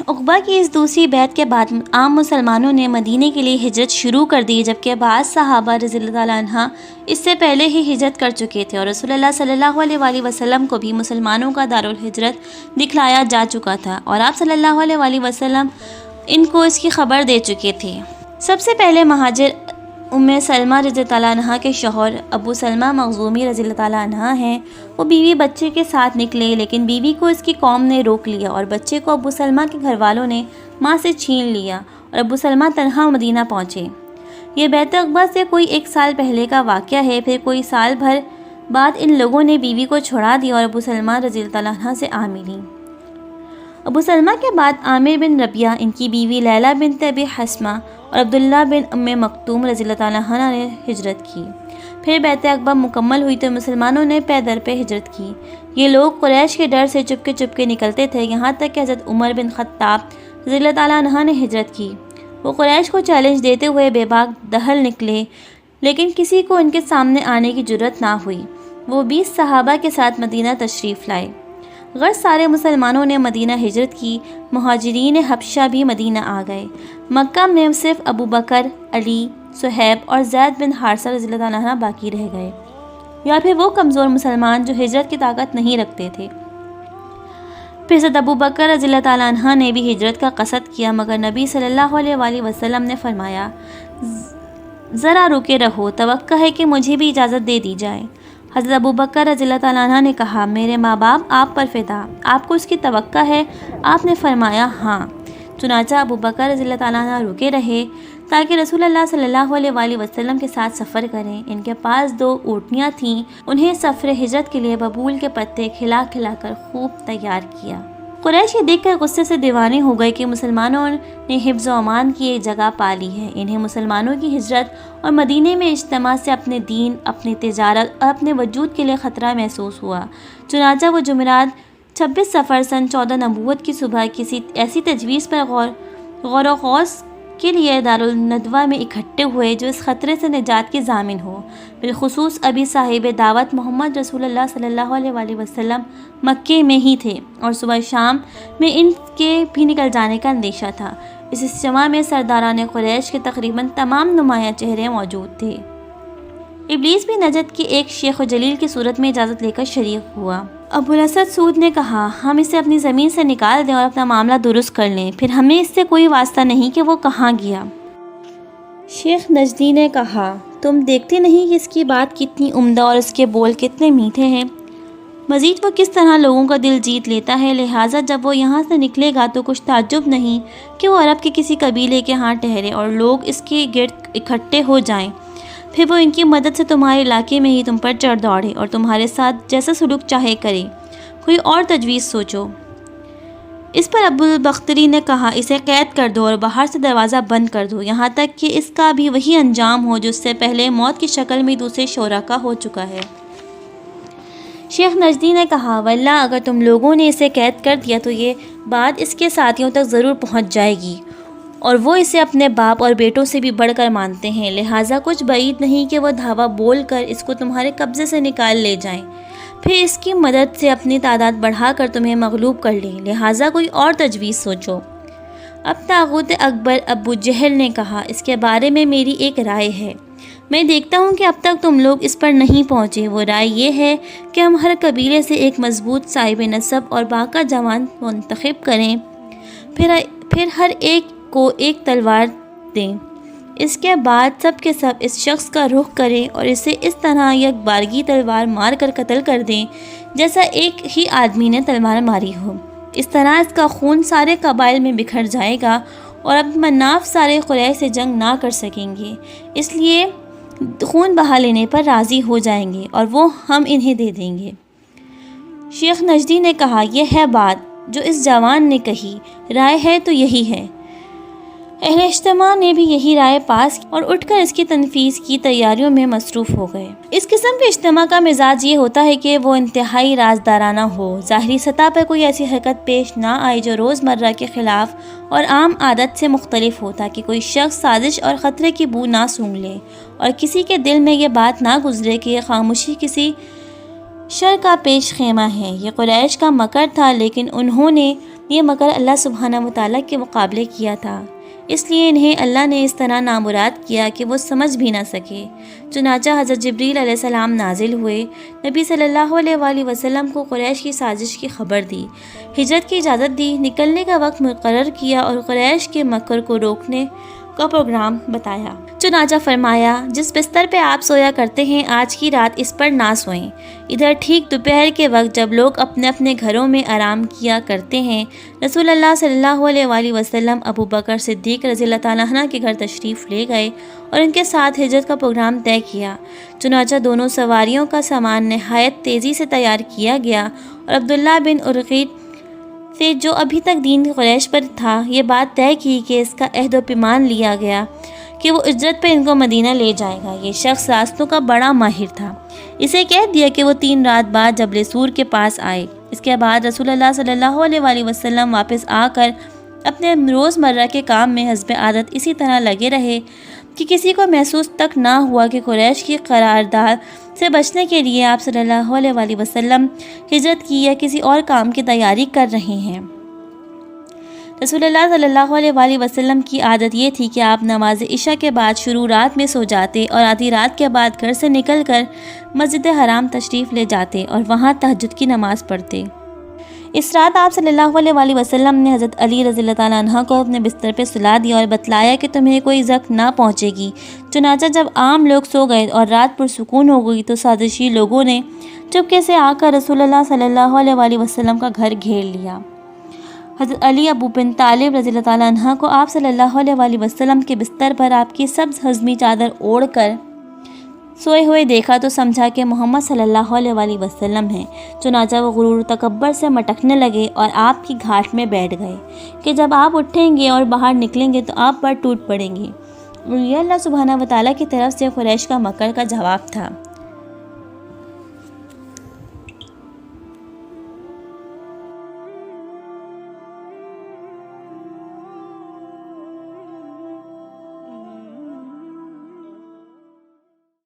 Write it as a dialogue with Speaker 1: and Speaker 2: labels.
Speaker 1: عقبہ کی اس دوسری بیعت کے بعد عام مسلمانوں نے مدینے کے لیے ہجرت شروع کر دی، جبکہ بعض صحابہ رضی اللہ تعالیٰ عنہ اس سے پہلے ہی ہجرت کر چکے تھے، اور رسول اللہ صلی اللہ علیہ وآلہ وسلم کو بھی مسلمانوں کا دارالہجرت دکھلایا جا چکا تھا، اور آپ صلی اللہ علیہ وآلہ وسلم ان کو اس کی خبر دے چکے تھے۔ سب سے پہلے مہاجر ام سلمہ رضی اللہ عنہ کے شوہر ابو سلمہ مخزومی رضی اللہ تعالیٰ عنہ ہیں۔ وہ بیوی بچے کے ساتھ نکلے، لیکن بیوی کو اس کی قوم نے روک لیا اور بچے کو ابو سلمہ کے گھر والوں نے ماں سے چھین لیا، اور ابو سلمہ تنہا مدینہ پہنچے۔ یہ بیعت عقبہ سے کوئی 1 سال پہلے کا واقعہ ہے۔ پھر کوئی سال بھر بعد ان لوگوں نے بیوی کو چھڑا دیا اور ابو سلمہ رضی اللہ تعالیٰ عنہ سے آ ملی۔ ابو سلمہ کے بعد عامر بن ربیعہ، ان کی بیوی لیلہ بنت ابی حسمہ اور عبداللہ بن ام مکتوم رضی اللہ تعالیٰ عنہ نے ہجرت کی۔ پھر بیعت عقبہ مکمل ہوئی تو مسلمانوں نے پے در پہ ہجرت کی۔ یہ لوگ قریش کے ڈر سے چپکے نکلتے تھے، یہاں تک کہ حضرت عمر بن خطاب رضی اللہ تعالیٰ عنہ نے ہجرت کی۔ وہ قریش کو چیلنج دیتے ہوئے بے باک دہل نکلے، لیکن کسی کو ان کے سامنے آنے کی جرأت نہ ہوئی۔ وہ 20 صحابہ کے ساتھ مدینہ تشریف لائے۔ غرض سارے مسلمانوں نے مدینہ ہجرت کی۔ مہاجرین حبشہ بھی مدینہ آ گئے۔ مکہ میں صرف ابو بکر، علی، صہیب اور زید بن حارثہ رضی اللہ عنہ باقی رہ گئے، یا پھر وہ کمزور مسلمان جو ہجرت کی طاقت نہیں رکھتے تھے۔ پھر حضرت ابو بکر رضی اللہ تعالیٰ عنہ نے بھی ہجرت کا قصد کیا، مگر نبی صلی اللہ علیہ وآلہ وسلم نے فرمایا ذرا رکے رہو، توقع ہے کہ مجھے بھی اجازت دے دی جائے۔ حضرت ابو بکر رضی اللہ تعالیٰ عنہ نے کہا میرے ماں باپ آپ پر فدا، آپ کو اس کی توقع ہے؟ آپ نے فرمایا ہاں۔ چنانچہ ابو بکر رضی اللہ تعالیٰ عنہ رکے رہے تاکہ رسول اللہ صلی اللہ علیہ وآلہ وسلم کے ساتھ سفر کریں۔ ان کے پاس 2 اونٹنیاں تھیں، انہیں سفر ہجرت کے لیے ببول کے پتے کھلا کر خوب تیار کیا۔ قریش یہ دیکھ کر غصے سے دیوانے ہو گئے کہ مسلمانوں نے حفظ و امان کی ایک جگہ پا لی ہے۔ انہیں مسلمانوں کی ہجرت اور مدینے میں اجتماع سے اپنے دین، اپنی تجارت اور اپنے وجود کے لیے خطرہ محسوس ہوا۔ چنانچہ وہ جمعرات 26 صفر سن 14 نبوت کی صبح کسی ایسی تجویز پر غور و خوض کے لیے دارالندوہ میں اکٹھے ہوئے جو اس خطرے سے نجات کی ضامن ہو۔ بالخصوص ابھی صاحب دعوت محمد رسول اللہ صلی اللہ علیہ وآلہ وسلم مکے میں ہی تھے، اور صبح شام میں ان کے بھی نکل جانے کا اندیشہ تھا۔ اس اجتماع میں سرداران قریش کے تقریباً تمام نمایاں چہرے موجود تھے۔ ابلیس بھی نجد کے ایک شیخ و جلیل کی صورت میں اجازت لے کر شریک ہوا۔ ابو الاسد سود نے کہا ہم اسے اپنی زمین سے نکال دیں اور اپنا معاملہ درست کر لیں، پھر ہمیں اس سے کوئی واسطہ نہیں کہ وہ کہاں گیا۔ شیخ نجدی نے کہا تم دیکھتے نہیں کہ اس کی بات کتنی عمدہ اور اس کے بول کتنے میٹھے ہیں، مزید وہ کس طرح لوگوں کا دل جیت لیتا ہے، لہٰذا جب وہ یہاں سے نکلے گا تو کچھ تعجب نہیں کہ وہ عرب کے کسی قبیلے کے ہاں ٹھہرے اور لوگ اس کے گرد اکٹھے ہو جائیں، پھر وہ ان کی مدد سے تمہارے علاقے میں ہی تم پر چڑھ دوڑے اور تمہارے ساتھ جیسا سلوک چاہے کرے، کوئی اور تجویز سوچو۔ اس پر ابو البختری نے کہا اسے قید کر دو اور باہر سے دروازہ بند کر دو، یہاں تک کہ اس کا بھی وہی انجام ہو جو اس سے پہلے موت کی شکل میں دوسرے شرکا ہو چکا ہے۔ شیخ نجدی نے کہا واللہ اگر تم لوگوں نے اسے قید کر دیا تو یہ بات اس کے ساتھیوں تک ضرور پہنچ جائے گی، اور وہ اسے اپنے باپ اور بیٹوں سے بھی بڑھ کر مانتے ہیں، لہٰذا کچھ بعید نہیں کہ وہ دھاوا بول کر اس کو تمہارے قبضے سے نکال لے جائیں، پھر اس کی مدد سے اپنی تعداد بڑھا کر تمہیں مغلوب کر لیں، لہٰذا کوئی اور تجویز سوچو۔ اب طاغوت اکبر ابو جہل نے کہا اس کے بارے میں میری ایک رائے ہے، میں دیکھتا ہوں کہ اب تک تم لوگ اس پر نہیں پہنچے۔ وہ رائے یہ ہے کہ ہم ہر قبیلے سے ایک مضبوط صاحب نسب اور باقی جوان منتخب کریں، پھر ہر ایک کو ایک تلوار دیں، اس کے بعد سب کے سب اس شخص کا رخ کریں اور اسے اس طرح یک بارگی تلوار مار کر قتل کر دیں جیسا ایک ہی آدمی نے تلوار ماری ہو۔ اس طرح اس کا خون سارے قبائل میں بکھر جائے گا اور اب مناف سارے قریش سے جنگ نہ کر سکیں گے، اس لیے خون بہا لینے پر راضی ہو جائیں گے اور وہ ہم انہیں دے دیں گے۔ شیخ نجدی نے کہا یہ ہے بات جو اس جوان نے کہی، رائے ہے تو یہی ہے۔ اہل اجتماع نے بھی یہی رائے پاس کی اور اٹھ کر اس کی تنفیذ کی تیاریوں میں مصروف ہو گئے۔ اس قسم کے اجتماع کا مزاج یہ ہوتا ہے کہ وہ انتہائی رازدارانہ ہو، ظاہری سطح پر کوئی ایسی حرکت پیش نہ آئے جو روزمرہ کے خلاف اور عام عادت سے مختلف ہو، تاکہ کوئی شخص سازش اور خطرے کی بو نہ سونگھ لے اور کسی کے دل میں یہ بات نہ گزرے کہ یہ خاموشی کسی شر کا پیش خیمہ ہے۔ یہ قریش کا مکر تھا، لیکن انہوں نے یہ مکر اللہ سبحانہ و تعالیٰ کے مقابلے کیا تھا، اس لیے انہیں اللہ نے اس طرح نامراد کیا کہ وہ سمجھ بھی نہ سکے۔ چنانچہ حضرت جبریل علیہ السلام نازل ہوئے، نبی صلی اللہ علیہ وآلہ وسلم کو قریش کی سازش کی خبر دی، ہجرت کی اجازت دی، نکلنے کا وقت مقرر کیا اور قریش کے مکر کو روکنے کا پروگرام بتایا۔ چنانچہ فرمایا، جس بستر پہ آپ سویا کرتے ہیں آج کی رات اس پر نہ سوئیں۔ ادھر ٹھیک دوپہر کے وقت جب لوگ اپنے اپنے گھروں میں آرام کیا کرتے ہیں، رسول اللہ صلی اللہ علیہ وآلہ وسلم ابو بکر صدیق رضی اللہ تعالیٰ عنہ کے گھر تشریف لے گئے اور ان کے ساتھ ہجرت کا پروگرام طے کیا۔ چنانچہ دونوں سواریوں کا سامان نہایت تیزی سے تیار کیا گیا اور عبداللہ بن ارقیط سے، جو ابھی تک دین قریش پر تھا، یہ بات طے کی کہ اس کا عہد و پیمان لیا گیا کہ وہ اجرت پہ ان کو مدینہ لے جائے گا۔ یہ شخص راستوں کا بڑا ماہر تھا، اسے کہہ دیا کہ وہ 3 رات بعد جبل سور کے پاس آئے۔ اس کے بعد رسول اللہ صلی اللہ علیہ وآلہ وسلم واپس آ کر اپنے روزمرہ کے کام میں حسب عادت اسی طرح لگے رہے کہ کسی کو محسوس تک نہ ہوا کہ قریش کی قرارداد سے بچنے کے لیے آپ صلی اللہ علیہ وآلہ وسلم ہجرت کی یا کسی اور کام کی تیاری کر رہے ہیں۔ رسول اللہ صلی اللہ علیہ وآلہ وسلم کی عادت یہ تھی کہ آپ نماز عشاء کے بعد شروع رات میں سو جاتے اور آدھی رات کے بعد گھر سے نکل کر مسجد حرام تشریف لے جاتے اور وہاں تہجد کی نماز پڑھتے۔ اس رات آپ صلی اللہ علیہ وآلہ وسلم نے حضرت علی رضی اللہ تعالیٰ عنہ کو اپنے بستر پہ سلا دیا اور بتلایا کہ تمہیں کوئی زخم نہ پہنچے گی۔ چنانچہ جب عام لوگ سو گئے اور رات پرسکون ہو گئی تو سازشی لوگوں نے چپکے سے آ کر رسول اللہ صلی اللہ علیہ وآلہ وسلم کا گھر گھیر لیا۔ حضرت علی ابو بن طالب رضی اللہ تعالیٰ عنہ کو آپ صلی اللہ علیہ وآلہ وسلم کے بستر پر آپ کی سبز ہضمی چادر اوڑھ کر سوئے ہوئے دیکھا تو سمجھا کہ محمد صلی اللہ علیہ وآلہ وسلم ہیں۔ چنانچہ وہ غرور و تکبر سے مٹکنے لگے اور آپ کی گھاٹ میں بیٹھ گئے کہ جب آپ اٹھیں گے اور باہر نکلیں گے تو آپ پر ٹوٹ پڑیں گے۔ یہ اللہ سبحانہ و تعالیٰ کی طرف سے قریش کا مکر کا جواب تھا۔